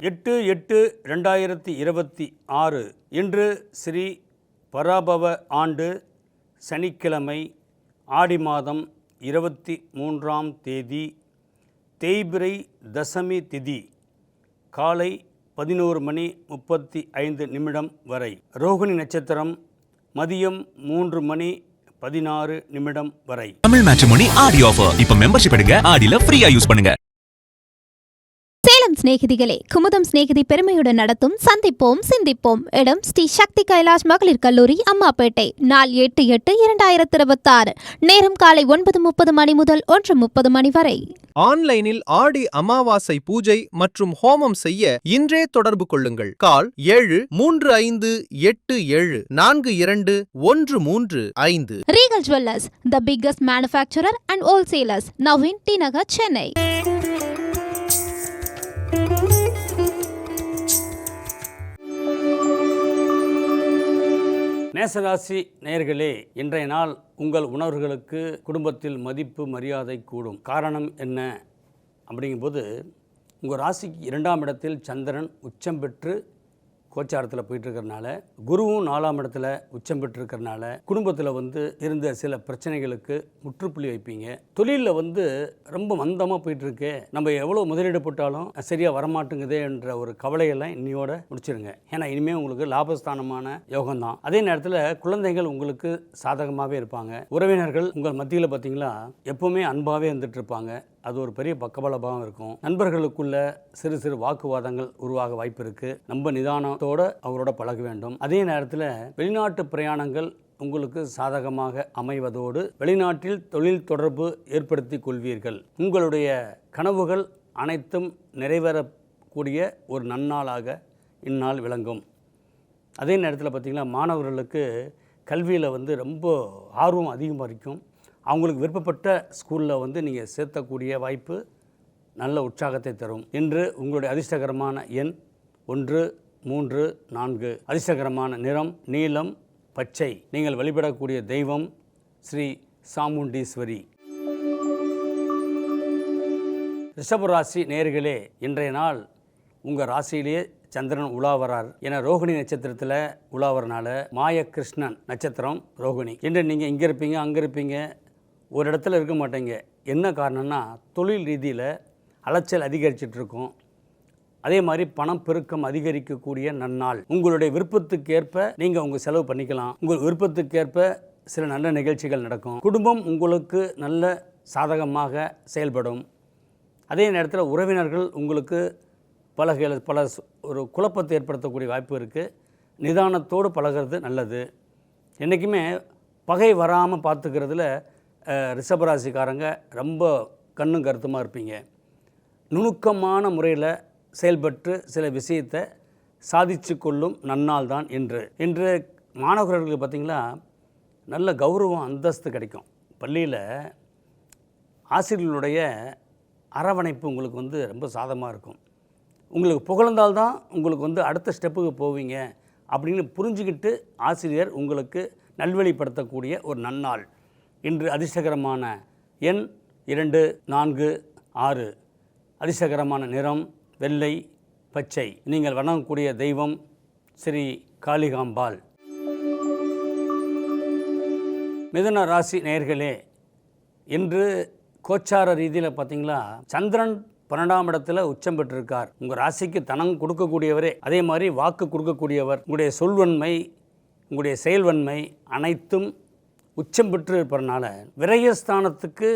8/8/2026 இன்று ஸ்ரீ பராபவ ஆண்டு சனிக்கிழமை ஆடி மாதம் 23ஆம் தேதி தேய்பிரை தசமி திதி காலை 11:35 வரை. ரோகிணி நட்சத்திரம் மதியம் 3:16 வரை. தமிழ் மேட்ரிமோனி ஆடி ஆஃபர். இப்ப மெம்பர்ஷிப் எடுங்க, ஆடில ஃப்ரீயா யூஸ் பண்ணுங்க. சேலம் சிநேகிதிகளே, குமுதம் சிநேகிதி பெருமையுடன் நடத்தும் சந்திப்போம் சிந்திப்போம். இடம் ஸ்ரீ சக்தி கைலாஷ் மகளிர் கல்லூரி, அம்மாப்பேட்டை. நாள் 8/8/2026. நேரம் காலை 9:30 மணி முதல் 1:30 மணி வரை. ஆன்லைனில் ஆடி அமாவாசை பூஜை மற்றும் ஹோமம் செய்ய இன்றே தொடர்பு கொள்ளுங்கள். கால் 7387472135. Regal jewellers, the biggest manufacturer and wholesalers, now in T Nagar, Chennai. மேசராசி நேயர்களே, இன்றைய நாள் உங்கள் உணர்வுகளுக்கு குடும்பத்தில் மதிப்பு மரியாதை கூடும். காரணம் என்ன அப்படிங்கும்போது, உங்கள் ராசிக்கு 2ஆம் இடத்தில் சந்திரன் உச்சம் பெற்று கோச்சாரத்தில் போயிட்டுருக்கிறனால, குருவும் 4ஆம் இடத்துல உச்சம் பெற்றிருக்கிறனால குடும்பத்தில் இருந்த சில பிரச்சனைகளுக்கு முற்றுப்புள்ளி வைப்பீங்க. தொழிலில் ரொம்ப மந்தமாக போயிட்டுருக்கு, நம்ம எவ்வளோ முதலீடு போட்டாலும் சரியாக வரமாட்டேங்குதே என்ற ஒரு கவலையெல்லாம் இன்னையோட முடிச்சிருங்க. ஏன்னா இனிமேல் உங்களுக்கு லாபஸ்தானமான யோகம்தான். அதே நேரத்தில் குழந்தைகள் உங்களுக்கு சாதகமாகவே இருப்பாங்க. உறவினர்கள் உங்கள் மத்தியில் பார்த்தீங்களா எப்போவுமே அன்பாகவே இருந்துட்டு இருப்பாங்க. அது ஒரு பெரிய பக்கபலபாகம் இருக்கும். நண்பர்களுக்குள்ள சிறு சிறு வாக்குவாதங்கள் உருவாக வாய்ப்பு இருக்குது. நம்ம நிதானத்தோடு அவரோட பழக வேண்டும். அதே நேரத்தில் வெளிநாட்டு பிரயாணங்கள் உங்களுக்கு சாதகமாக அமைவதோடு வெளிநாட்டில் தொழில் தொடர்பு ஏற்படுத்தி கொள்வீர்கள். உங்களுடைய கனவுகள் அனைத்தும் நிறைவேறக்கூடிய ஒரு நன்னாளாக இந்நாள் விளங்கும். அதே நேரத்தில் பார்த்திங்கன்னா மாணவர்களுக்கு கல்வியில் ரொம்ப ஆர்வம் அதிகமாக இருக்கும். அவங்களுக்கு விருப்பப்பட்ட ஸ்கூலில் நீங்கள் சேர்த்தக்கூடிய வாய்ப்பு நல்ல உற்சாகத்தை தரும். இன்று உங்களுடைய அதிர்ஷ்டகரமான எண் 1, 3, 4. அதிர்ஷ்டகரமான நிறம் நீலம், பச்சை. நீங்கள் வழிபடக்கூடிய தெய்வம் ஸ்ரீ சாமுண்டீஸ்வரி. ரிஷபராசி நேயர்களே, இன்றைய நாள் உங்கள் ராசியிலேயே சந்திரன் உலாவரார். என ரோகிணி நட்சத்திரத்தில் உலாவறனால மாயகிருஷ்ணன் நட்சத்திரம் ரோகிணி. இன்று நீங்கள் இங்கே இருப்பீங்க, அங்கே இருப்பீங்க, ஒரு இடத்துல இருக்க மாட்டேங்க. என்ன காரணம்னா, தொழில் ரீதியில் அலைச்சல் அதிகரிச்சிட்ருக்கும். அதே மாதிரி பணம் பெருக்கம் அதிகரிக்கக்கூடிய நன்னாள். உங்களுடைய விருப்பத்துக்கேற்ப நீங்கள் உங்கள் செலவு பண்ணிக்கலாம். உங்கள் விருப்பத்துக்கேற்ப சில நல்ல நிகழ்ச்சிகள் நடக்கும். குடும்பம் உங்களுக்கு நல்ல சாதகமாக செயல்படும். அதே நேரத்தில் உறவினர்கள் உங்களுக்கு பல ஒரு குழப்பத்தை ஏற்படுத்தக்கூடிய வாய்ப்பு இருக்குது. நிதானத்தோடு பழகிறது நல்லது. என்றைக்குமே பகை வராமல் பார்த்துக்கிறதுல ரிஷபராசிக்காரங்க ரொம்ப கண்ணும் கருத்துமாக இருப்பீங்க. நுணுக்கமான முறையில் செயல்பட்டு சில விஷயத்தை சாதித்து கொள்ளும் நன்னாள் தான் இன்று மாணவர்களுக்கு பார்த்திங்களா நல்ல கௌரவம் அந்தஸ்து கிடைக்கும். பள்ளியில் ஆசிரியர்களுடைய அரவணைப்பு உங்களுக்கு ரொம்ப சாதகமாக இருக்கும். உங்களுக்கு புகழ்ந்தால்தான் உங்களுக்கு அடுத்த ஸ்டெப்புக்கு போவீங்க அப்படின்னு புரிஞ்சுக்கிட்டு ஆசிரியர் உங்களுக்கு நல்வழிப்படுத்தக்கூடிய ஒரு நன்னாள். இன்று அதிர்ஷ்டகரமான எண் 2, 4, 6. அதிர்ஷ்டகரமான நிறம் வெள்ளை, பச்சை. நீங்கள் வணங்கக்கூடிய தெய்வம் ஸ்ரீ காளிகாம்பாள். மிதுன ராசி நேயர்களே, இன்று கோச்சார ரீதியில் பார்த்தீங்களா சந்திரன் 12ஆம் இடத்துல உச்சம் பெற்றிருக்கார். உங்கள் ராசிக்கு தனம் கொடுக்கக்கூடியவரே, அதே மாதிரி வாக்கு கொடுக்கக்கூடியவர். உங்களுடைய சொல்வன்மை, உங்களுடைய செயல்வன்மை அனைத்தும் உச்சம் பெற்று இருப்பதனால விரயஸ்தானத்துக்கு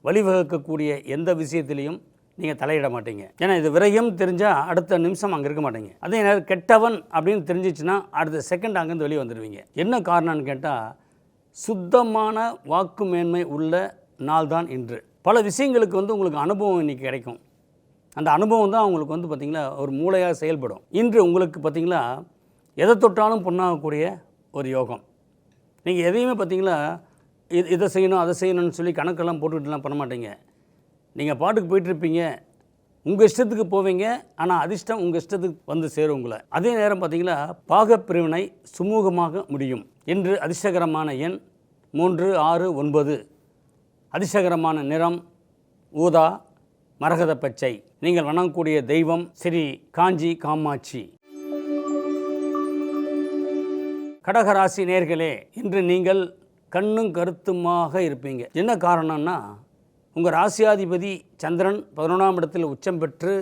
வழிவகுக்கக்கூடிய எந்த விஷயத்திலையும் நீங்கள் தலையிட மாட்டீங்க. ஏன்னா இது விரயம் தெரிஞ்சால் அடுத்த நிமிஷம் அங்கே இருக்க மாட்டீங்க. அதே நேரம் கெட்டவன் அப்படின்னு தெரிஞ்சிச்சுன்னா அடுத்த செகண்ட் அங்கேருந்து வெளியே வந்துடுவீங்க. என்ன காரணம்னு கேட்டால், சுத்தமான வாக்கு மேன்மை உள்ள நாள் தான் இன்று. பல விஷயங்களுக்கு உங்களுக்கு அனுபவம் இன்றைக்கி கிடைக்கும். அந்த அனுபவம் தான் உங்களுக்கு பார்த்திங்களா ஒரு மூளையாக செயல்படும். இன்று உங்களுக்கு பார்த்திங்களா எதை தொட்டாலும் பொண்ணாகக்கூடிய ஒரு யோகம். நீங்கள் எதையுமே பார்த்தீங்களா இதை செய்யணும் அதை செய்யணும்னு சொல்லி கணக்கெல்லாம் போட்டுக்கிட்டுலாம் பண்ண மாட்டீங்க. நீங்கள் பாட்டுக்கு போயிட்டுருப்பீங்க, உங்கள் இஷ்டத்துக்கு போவீங்க. ஆனால் அதிர்ஷ்டம் உங்கள் இஷ்டத்துக்கு சேரும் உங்களை. அதே நேரம் பார்த்தீங்களா பாகப்பிரிவினை சுமூகமாக முடியும். இன்று அதிர்ஷ்டகரமான எண் 3, 6, 9. அதிர்ஷ்டகரமான நிறம் ஊதா, மரகத பச்சை. நீங்கள் வணங்கக்கூடிய தெய்வம் ஸ்ரீ காஞ்சி காமாட்சி. கடகராசி நேயர்களே, இன்று நீங்கள் கண்ணும் கருத்துமாக இருப்பீங்க. என்ன காரணம்னா, உங்கள் ராசியாதிபதி சந்திரன் 11ஆம் இடத்தில் உச்சம் பெற்று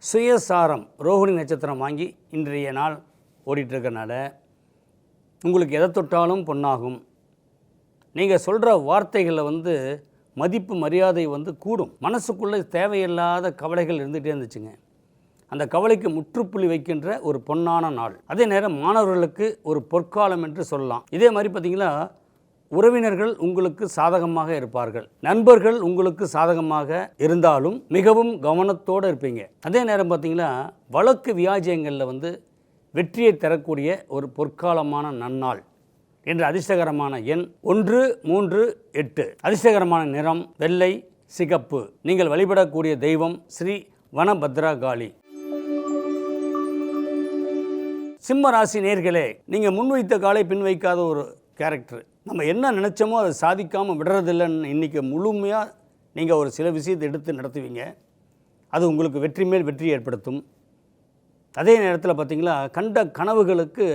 சுயசாரம் ரோஹிணி நட்சத்திரம் வாங்கி இன்றைய நாள் ஓடிட்டுருக்கனால உங்களுக்கு எதை தொட்டாலும் பொன்னாகும். நீங்கள் சொல்கிற வார்த்தைகளில் மதிப்பு மரியாதை கூடும். மனசுக்குள்ளே தேவையில்லாத கவலைகள் இருந்துகிட்டே இருந்துச்சுங்க. அந்த கவலைக்கு முற்றுப்புள்ளி வைக்கின்ற ஒரு பொன்னான நாள். அதே நேரம் மாணவர்களுக்கு ஒரு பொற்காலம் என்று சொல்லலாம். இதே மாதிரி பார்த்திங்கன்னா, உறவினர்கள் உங்களுக்கு சாதகமாக இருப்பார்கள். நண்பர்கள் உங்களுக்கு சாதகமாக இருந்தாலும் மிகவும் கவனத்தோடு இருப்பீங்க. அதே நேரம் பார்த்திங்கன்னா, வழக்கு வியாஜியங்களில் வெற்றியை தரக்கூடிய ஒரு பொற்காலமான நன்னாள். என்று அதிர்ஷ்டகரமான எண் 1, 3, 8. அதிர்ஷ்டகரமான நிறம் வெள்ளை, சிகப்பு. நீங்கள் வழிபடக்கூடிய தெய்வம் ஸ்ரீ வனபத்ரகாளி. சிம்ம ராசி நேயர்களே, நீங்கள் முன்வைத்த காலை பின் வைக்காத ஒரு கேரக்டர். நம்ம என்ன நினச்சோமோ அதை சாதிக்காமல் விடுறதில்லைன்னு இன்றைக்கி முழுமையாக நீங்கள் ஒரு சில விஷயத்தை எடுத்து நடத்துவீங்க. அது உங்களுக்கு வெற்றி மேல் வெற்றி ஏற்படுத்தும். அதே நேரத்தில் பார்த்திங்களா, கண்ட கனவுகளுக்கு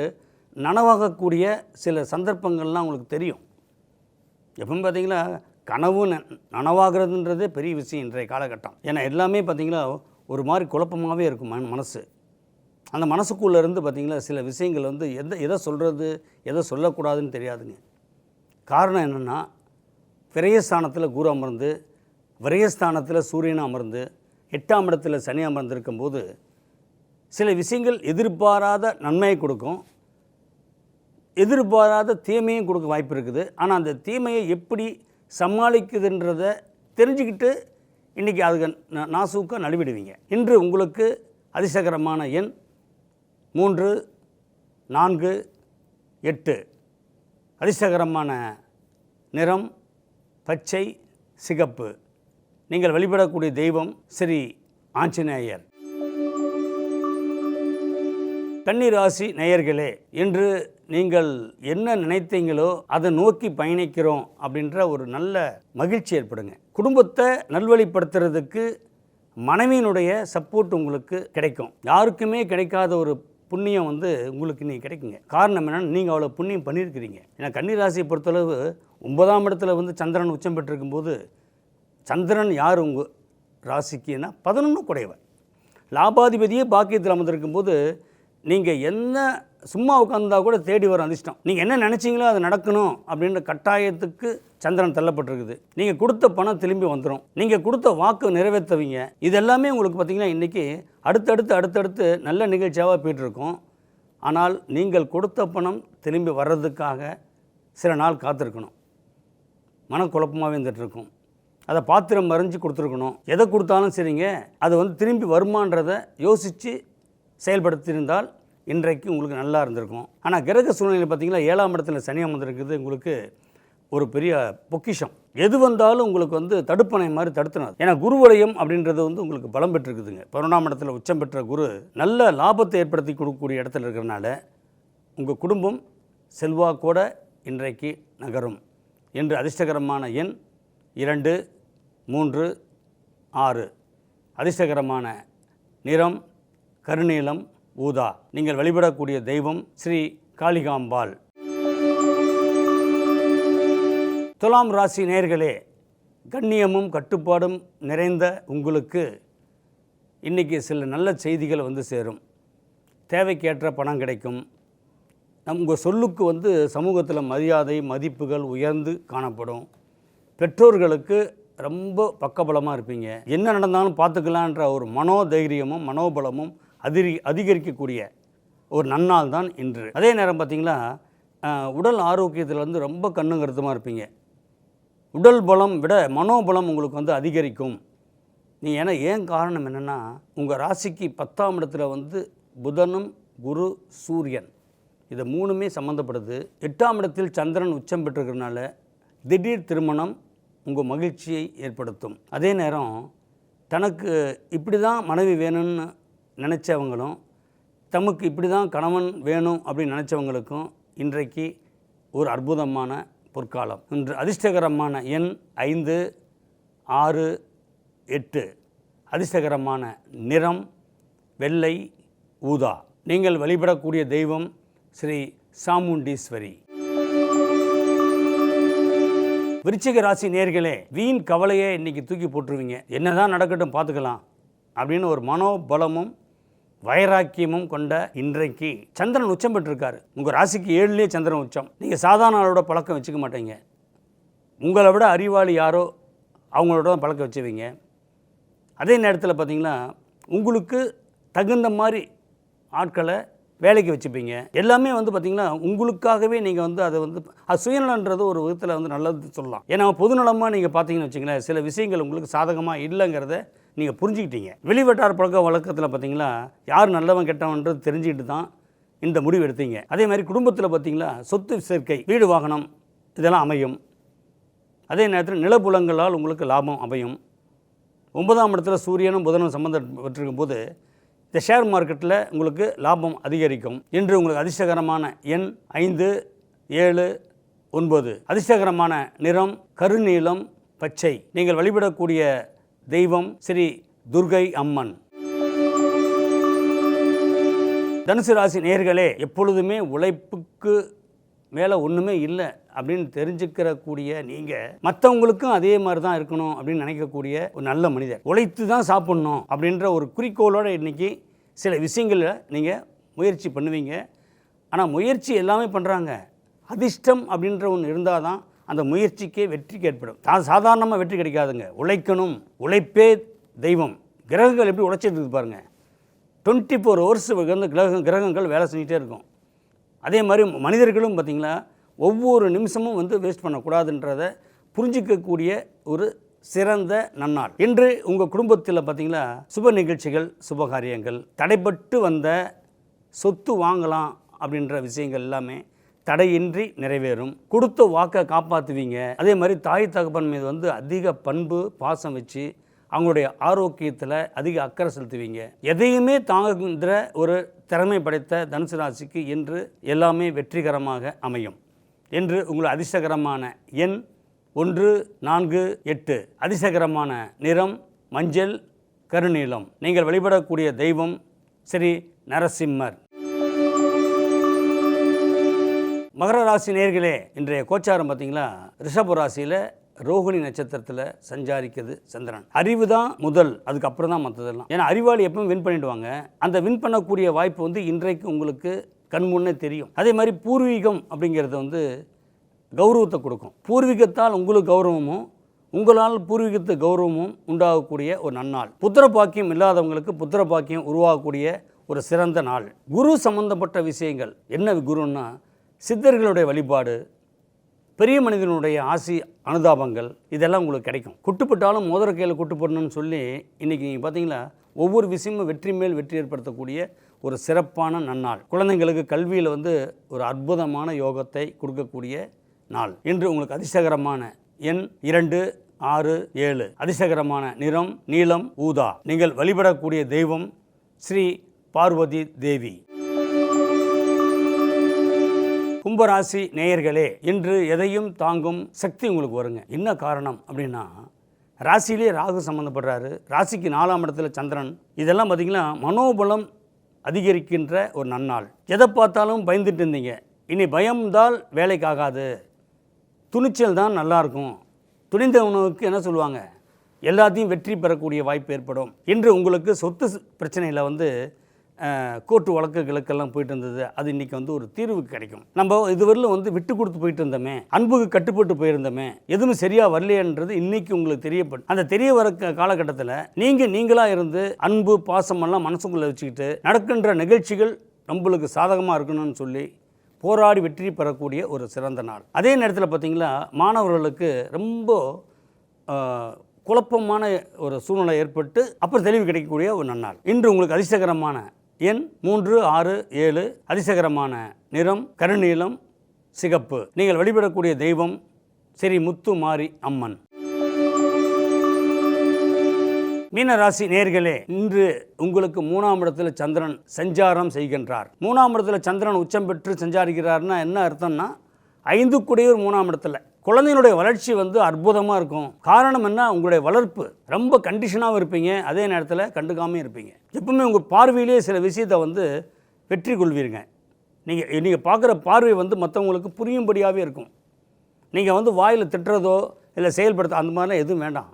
நனவாகக்கூடிய சில சந்தர்ப்பங்கள்லாம் உங்களுக்கு தெரியும். எப்பவும் பார்த்திங்களா, கனவு நனவாகிறதுன்றதே பெரிய விஷயம் இன்றைய காலகட்டம். ஏன்னா எல்லாமே பார்த்திங்களா ஒரு மாதிரி குழப்பமாகவே இருக்கும் மனசு. அந்த மனசுக்குள்ளேருந்து பார்த்திங்களா சில விஷயங்கள் எதை சொல்கிறது எதை சொல்லக்கூடாதுன்னு தெரியாதுங்க. காரணம் என்னென்னா, விரயஸ்தானத்தில் குரு அமர்ந்து, விரயஸ்தானத்தில் சூரியன் அமர்ந்து, 8ஆம் இடத்தில் சனி அமர்ந்திருக்கும்போது சில விஷயங்கள் எதிர்பாராத நன்மையை கொடுக்கும், எதிர்பாராத தீமையும் கொடுக்க வாய்ப்பு இருக்குது. ஆனால் அந்த தீமையை எப்படி சமாளிக்குதுன்றதை தெரிஞ்சுக்கிட்டு இன்றைக்கி அதுக்கு நாசூக்காக நழுவிடுவீங்க. இன்று உங்களுக்கு அதிர்ஷ்டகரமான எண் 3, 4, 8. அதிர்ஷ்டகரமான நிறம் பச்சை, சிகப்பு. நீங்கள் வழிபடக்கூடிய தெய்வம் ஸ்ரீ ஆஞ்சநேயர். கன்னி ராசி நேயர்களே, இன்று நீங்கள் என்ன நினைத்தீங்களோ அதை நோக்கி பயணிக்கிறோம் அப்படின்ற ஒரு நல்ல மகிழ்ச்சி ஏற்படுங்க. குடும்பத்தை நல்வழிப்படுத்துறதுக்கு மனைவியினுடைய சப்போர்ட் உங்களுக்கு கிடைக்கும். யாருக்குமே கிடைக்காத ஒரு புண்ணியம் உங்களுக்கு இன்றைக்கி கிடைக்குங்க. காரணம் என்னென்னா, நீங்கள் அவ்வளோ புண்ணியம் பண்ணியிருக்கிறீங்க. ஏன்னா கன்னி ராசியை பொறுத்தளவு 9ஆம் இடத்துல சந்திரன் உச்சம் பெற்றிருக்கும்போது, சந்திரன் யார் உங்கள் ராசிக்குன்னா 11 குடையவர். லாபாதிபதியே பாக்கியத்தில் அமர்ந்திருக்கும்போது நீங்கள் என்ன சும்மா உட்கார்ந்தா கூட தேடி வரும் அதிர்ஷ்டம். நீங்கள் என்ன நினச்சிங்களோ அது நடக்கணும் அப்படின்ற கட்டாயத்துக்கு சந்திரன் தள்ளப்பட்டிருக்குது. நீங்கள் கொடுத்த பணம் திரும்பி வந்துடும். நீங்கள் கொடுத்த வாக்கு நிறைவேற்றுவீங்க. இது எல்லாமே உங்களுக்கு பார்த்திங்கன்னா இன்றைக்கி அடுத்தடுத்து நல்ல நிகழ்ச்சியாக போய்ட்டுருக்கும். ஆனால் நீங்கள் கொடுத்த பணம் திரும்பி வர்றதுக்காக சில நாள் காத்திருக்கணும். மனக்குழப்பமாகவே இருந்துகிட்ருக்கும். அதை பாத்திரம் மறைஞ்சு கொடுத்துருக்கணும். எதை கொடுத்தாலும் சரிங்க, அது திரும்பி வருமானதை யோசித்து செயல்படுத்தியிருந்தால் இன்றைக்கு உங்களுக்கு நல்லா இருந்திருக்கும். ஆனால் கிரக சூழ்நிலை பார்த்திங்கன்னா 7ஆம் இடத்துல சனி அமர்ந்திருக்குது. உங்களுக்கு ஒரு பெரிய பொக்கிஷம். எது வந்தாலும் உங்களுக்கு தடுப்பணை மாதிரி தடுத்துனாது. ஏன்னா குருவலயம் அப்படின்றது உங்களுக்கு பலம் பெற்றிருக்குதுங்க. 11ஆம் இடத்துல உச்சம் பெற்ற குரு நல்ல லாபத்தை ஏற்படுத்தி கொடுக்கக்கூடிய இடத்துல இருக்கிறனால உங்கள் குடும்பம் செல்வாக்கோட இன்றைக்கு நகரும். என்று அதிர்ஷ்டகரமான எண் 2, 3, 6. அதிர்ஷ்டகரமான நிறம் கருநீலம், ஊதா. நீங்கள் வழிபடக்கூடிய தெய்வம் ஸ்ரீ காளிகாம்பாள். துலாம் ராசி நேயர்களே, கண்ணியமும் கட்டுப்பாடும் நிறைந்த உங்களுக்கு இன்றைக்கி சில நல்ல செய்திகள் சேரும். தேவைக்கேற்ற பணம் கிடைக்கும். உங்கள் சொல்லுக்கு சமூகத்தில் மரியாதை மதிப்புகள் உயர்ந்து காணப்படும். பெற்றோர்களுக்கு ரொம்ப பக்கபலமாக இருப்பீங்க. என்ன நடந்தாலும் பார்த்துக்கலான்ற ஒரு மனோதைரியமும் மனோபலமும் அதிகரிக்கக்கூடிய ஒரு நன்னாள் தான் இன்று. அதே நேரம் பார்த்திங்களா, உடல் ஆரோக்கியத்தில் ரொம்ப கண்ணும் கருத்துமாக இருப்பீங்க. உடல் பலம் விட மனோபலம் உங்களுக்கு அதிகரிக்கும். ஏன் காரணம் என்னென்னா, உங்கள் ராசிக்கு 10ஆம் இடத்துல புதனும் குரு சூரியன் இது 3மே சம்மந்தப்படுது. 8ஆம் இடத்தில் சந்திரன் உச்சம் பெற்றிருக்கிறதுனால திடீர் திருமணம் உங்கள் மகிழ்ச்சியை ஏற்படுத்தும். அதே நேரம் தனக்கு இப்படி தான் மனைவி வேணும்னு நினச்சவங்களும், தமக்கு இப்படி தான் கணவன் வேணும் அப்படின்னு நினச்சவங்களுக்கும் இன்றைக்கு ஒரு அற்புதமான பொற்காலம். இன்று அதிர்ஷ்டகரமான எண் 5, 6, 8. அதிர்ஷ்டகரமான நிறம் வெள்ளை, ஊதா. நீங்கள் வழிபடக்கூடிய தெய்வம் ஸ்ரீ சாமுண்டீஸ்வரி. விருச்சிக ராசி நேயர்களே, வீண் கவலையை இன்னைக்கு தூக்கி போட்டுருவீங்க. என்னதான் நடக்கட்டும் பார்த்துக்கலாம் அப்படின்னு ஒரு மனோபலமும் வைராக்கியமும் கொண்ட இன்றைக்கு சந்திரன் உச்சம் பெற்றிருக்காரு. உங்கள் ராசிக்கு 7லேயே சந்திரன் உச்சம். நீங்கள் சாதாரண ஆளோட பழக்கம் வச்சுக்க மாட்டீங்க. உங்களை விட அறிவாளி யாரோ அவங்களோட பழக்கம் வச்சுவீங்க. அதே நேரத்தில் பார்த்தீங்கன்னா உங்களுக்கு தகுந்த மாதிரி ஆட்களை வேலைக்கு வச்சுப்பீங்க. எல்லாமே வந்து பார்த்திங்கன்னா உங்களுக்காகவே நீங்கள் வந்து அதை வந்து அது சுயநலன்றது ஒரு விதத்தில் வந்து நல்லது சொல்லலாம். ஏன்னா பொதுநலமாக நீங்கள் பார்த்தீங்கன்னு வச்சிங்களேன், சில விஷயங்கள் உங்களுக்கு சாதகமாக இல்லைங்கிறத நீங்கள் புரிஞ்சுக்கிட்டீங்க. வெளிவட்டார பழக்க வழக்கத்தில் பார்த்தீங்கன்னா யார் நல்லவன் கெட்டவன்றது தெரிஞ்சுக்கிட்டு தான் இந்த முடிவு எடுத்தீங்க. அதே மாதிரி குடும்பத்தில் பார்த்தீங்கன்னா சொத்து சேர்க்கை, வீடு வாகனம் இதெல்லாம் அமையும். அதே நேரத்தில் நிலப்புலங்களால் உங்களுக்கு லாபம் அமையும். 9ஆம் இடத்துல சூரியனும் புதனும் சம்பந்தம் பெற்றிருக்கும் போது இந்த ஷேர் மார்க்கெட்டில் உங்களுக்கு லாபம் அதிகரிக்கும். இன்று உங்களுக்கு அதிர்ஷ்டகரமான எண் 5, 7, 9. அதிர்ஷ்டகரமான நிறம் கருநீலம், பச்சை. நீங்கள் வழிபடக்கூடிய தெய்வம் ஸ்ரீ துர்கை அம்மன். தனுசு ராசி நேயர்களே, எப்பொழுதுமே உழைப்புக்கு மேலே ஒன்றுமே இல்லை அப்படின்னு தெரிஞ்சுக்கிறக்கூடிய நீங்கள் மற்றவங்களுக்கும் அதே மாதிரி தான் இருக்கணும் அப்படின்னு நினைக்கக்கூடிய ஒரு நல்ல மனிதர். உழைத்து தான் சாப்பிட்ணும் அப்படின்ற ஒரு குறிக்கோளோடு இன்றைக்கி சில விஷயங்களில் நீங்கள் முயற்சி பண்ணுவீங்க. ஆனால் முயற்சி எல்லாமே பண்ணுறாங்க, அதிர்ஷ்டம் அப்படின்ற ஒன்று இருந்தால் தான் அந்த முயற்சிக்கே வெற்றி ஏற்படும். சாதாரணமாக வெற்றி கிடைக்காதுங்க. உழைக்கணும், உழைப்பே தெய்வம். கிரகங்கள் எப்படி உழைச்சிட்டு இருக்குது பாருங்கள். 24 hours வந்து கிரகங்கள் வேலை செஞ்சுட்டே இருக்கும். அதே மாதிரி மனிதர்களும் பார்த்திங்களா ஒவ்வொரு நிமிஷமும் வந்து வேஸ்ட் பண்ணக்கூடாதுன்றதை புரிஞ்சிக்கக்கூடிய ஒரு சிறந்த நன்னாள். இன்று உங்கள் குடும்பத்தில் பார்த்திங்களா சுப நிகழ்ச்சிகள், சுபகாரியங்கள், தடைப்பட்டு வந்த சொத்து வாங்கலாம் அப்படின்ற விஷயங்கள் எல்லாமே தடையின்றி நிறைவேறும். கொடுத்த வாக்கை காப்பாற்றுவீங்க. அதே மாதிரி தாய் தகப்பன் மீது வந்து அதிக பண்பு பாசம் வச்சு அவங்களுடைய ஆரோக்கியத்தில் அதிக அக்கறை செலுத்துவீங்க. எதையுமே தாங்குகின்ற ஒரு திறமை படைத்த தனுசு ராசிக்கு இன்று எல்லாமே வெற்றிகரமாக அமையும். இன்று உங்கள் அதிர்ஷ்டகரமான எண் 1, 4, 8. அதிர்ஷ்டகரமான நிறம் மஞ்சள், கருநீலம். நீங்கள் வழிபடக்கூடிய தெய்வம் ஸ்ரீ நரசிம்மர். மகர ராசி நேயர்களே, இன்றைய கோச்சாரம் பார்த்தீங்களா ரிஷப ராசியில் ரோகிணி நட்சத்திரத்தில் சஞ்சாரிக்கிறது சந்திரன். அறிவு தான் முதல், அதுக்கப்புறம் தான் மற்றதெல்லாம். ஏன்னா அறிவாளி எப்பவும் வின் பண்ணிடுவாங்க. அந்த வின் பண்ணக்கூடிய வாய்ப்பு வந்து இன்றைக்கு உங்களுக்கு கண்முன்னே தெரியும். அதே மாதிரி பூர்வீகம் அப்படிங்கிறது வந்து கௌரவத்தை கொடுக்கும். பூர்வீகத்தால் உங்களுக்கு கௌரவமும் உங்களால் பூர்வீகத்து கௌரவமும் உண்டாகக்கூடிய ஒரு நன்னாள். புத்திர பாக்கியம் இல்லாதவங்களுக்கு புத்திர பாக்கியம் உருவாகக்கூடிய ஒரு சிறந்த நாள். குரு சம்பந்தப்பட்ட விஷயங்கள் என்ன குருன்னா சித்தர்களுடைய வழிபாடு, பெரிய மனிதனுடைய ஆசி அனுதாபங்கள் இதெல்லாம் உங்களுக்கு கிடைக்கும். குட்டுப்பட்டாலும் மோதிர கையில் குட்டுப்படணும்னு சொல்லி இன்றைக்கி நீங்கள் பார்த்தீங்களா ஒவ்வொரு விஷயமும் வெற்றி மேல் வெற்றி ஏற்படுத்தக்கூடிய ஒரு சிறப்பான நன்னாள். குழந்தைங்களுக்கு கல்வியில் வந்து ஒரு அற்புதமான யோகத்தை கொடுக்கக்கூடிய நாள். இன்று உங்களுக்கு அதிர்ஷ்டகரமான எண் 2, 6, 7. அதிர்ஷ்டகரமான நிறம் நீலம், ஊதா. நீங்கள் வழிபடக்கூடிய தெய்வம் ஸ்ரீ பார்வதி தேவி. கும்பராசி நேயர்களே, இன்று எதையும் தாங்கும் சக்தி உங்களுக்கு வருங்க. என்ன காரணம் அப்படின்னா ராசியிலே ராகு சம்மந்தப்படுறாரு, ராசிக்கு 4ஆம் இடத்துல சந்திரன். இதெல்லாம் பார்த்திங்கன்னா மனோபலம் அதிகரிக்கின்ற ஒரு நன்னாள். எதை பார்த்தாலும் பயந்துட்டு இருந்தீங்க, இனி பயம்தால் வேலைக்காகாது, துணிச்சல் தான் நல்லாயிருக்கும். துணிந்த உணவுக்கு என்ன சொல்லுவாங்க, எல்லாத்தையும் வெற்றி பெறக்கூடிய வாய்ப்பு ஏற்படும். இன்று உங்களுக்கு சொத்து பிரச்சனையில் வந்து கோர்ட்டு வழக்குகளுக்கெல்லாம் போயிட்டு இருந்தது, அது இன்றைக்கி வந்து ஒரு தீர்வு கிடைக்கும். நம்ம இதுவரையிலும் வந்து விட்டு கொடுத்து போயிட்டு இருந்தோமே, அன்புக்கு கட்டுப்பட்டு போயிருந்தோமே, எதுவும் சரியாக வரலையன்றது இன்றைக்கி உங்களுக்கு தெரியப்படும். அந்த தெரிய வர காலகட்டத்தில் நீங்களாக இருந்து அன்பு பாசமெல்லாம் மனசுக்குள்ளே வச்சுக்கிட்டு நடக்கின்ற நிகழ்ச்சிகள் நம்மளுக்கு சாதகமாக இருக்கணும்னு சொல்லி போராடி வெற்றி பெறக்கூடிய ஒரு சிறந்த நாள். அதே நேரத்தில் பார்த்திங்களா மாணவர்களுக்கு ரொம்ப குழப்பமான ஒரு சூழ்நிலை ஏற்பட்டு அப்புறம் தெளிவு கிடைக்கக்கூடிய ஒரு நன்னாள். இன்று உங்களுக்கு அதிர்ஷ்டகரமான எண் 3, 6, 7. அதிர்ஷ்டகரமான நிறம் கருநீலம், சிகப்பு. நீங்கள் வழிபடக்கூடிய தெய்வம் ஸ்ரீ முத்துமாரி அம்மன். மீனராசி நேயர்களே, இன்று உங்களுக்கு 3ஆம் இடத்துல சந்திரன் சஞ்சாரம் செய்கின்றார். 3ஆம் இடத்துல சந்திரன் உச்சம் பெற்று சஞ்சாரிக்கிறார்னா என்ன அர்த்தம்னா 5 கூடையூர் 3ஆம் இடத்துல குழந்தையினுடைய வளர்ச்சி வந்து அற்புதமாக இருக்கும். காரணம் என்ன? உங்களுடைய வளர்ப்பு ரொம்ப கண்டிஷனாகவும் இருப்பீங்க, அதே நேரத்தில் கண்டுக்காமல் இருப்பீங்க. எப்பவுமே உங்கள் பார்வையிலே சில விஷயத்தை வந்து வெற்றி கொள்வீருங்க. நீங்கள் பார்க்குற பார்வை வந்து மற்றவங்களுக்கு புரியும்படியாகவே இருக்கும். நீங்கள் வந்து வாயில் திட்டுறதோ இல்லை செயல்படுத்த அந்த மாதிரிலாம் எதுவும் வேண்டாம்.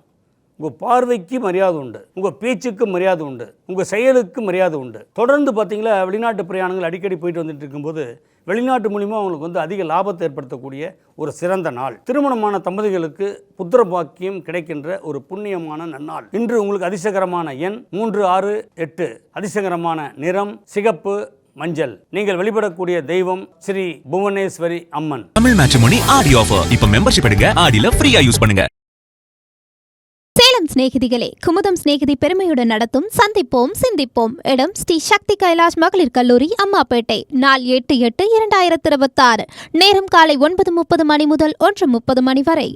உங்கள் பார்வைக்கு மரியாதை உண்டு, உங்கள் பேச்சுக்கு மரியாதை உண்டு, உங்கள் செயலுக்கு மரியாதை உண்டு. தொடர்ந்து பார்த்தீங்களா வெளிநாட்டு பிரயாணங்கள் அடிக்கடி போயிட்டு வந்துட்டு இருக்கும்போது வெளிநாட்டு மூலிமா அவங்களுக்கு வந்து அதிக லாபத்தை ஏற்படுத்தக்கூடிய ஒரு சிறந்த நாள். திருமணமான தம்பதிகளுக்கு புத்திர பாக்கியம் கிடைக்கின்ற ஒரு புண்ணியமான நன்னாள். இன்று உங்களுக்கு அதிர்ஷ்டகரமான எண் 3, 6, 8. அதிர்ஷ்டகரமான நிறம் சிகப்பு, மஞ்சள். நீங்கள் வழிபடக்கூடிய தெய்வம் ஸ்ரீ புவனேஸ்வரி அம்மன். தமிழ் மேட்ரிமோனி ஆடி ஆஃபர். இப்ப மெம்பர்ஷிப் எடுங்க, ஆடியில ஃப்ரீயா யூஸ் பண்ணுங்க. சேலம் சிநேகிதிகளே, குமுதம் சிநேகிதி பெருமையுடன் நடத்தும் சந்திப்போம் சிந்திப்போம். இடம் ஸ்ரீ சக்தி கைலாஷ் மகளிர் கல்லூரி, அம்மாப்பேட்டை. நாள் 8/8/2026. நேரம் காலை 9:30 மணி முதல் 1:30 மணி வரை.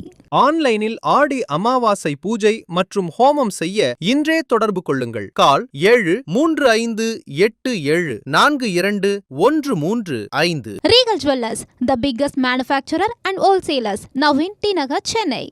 ஆன்லைனில் ஆடி அமாவாசை பூஜை மற்றும் ஹோமம் செய்ய இன்றே தொடர்பு கொள்ளுங்கள். கால் 7357421335. Regal Jewellers, the biggest manufacturer and wholesalers, now in T Nagar, Chennai.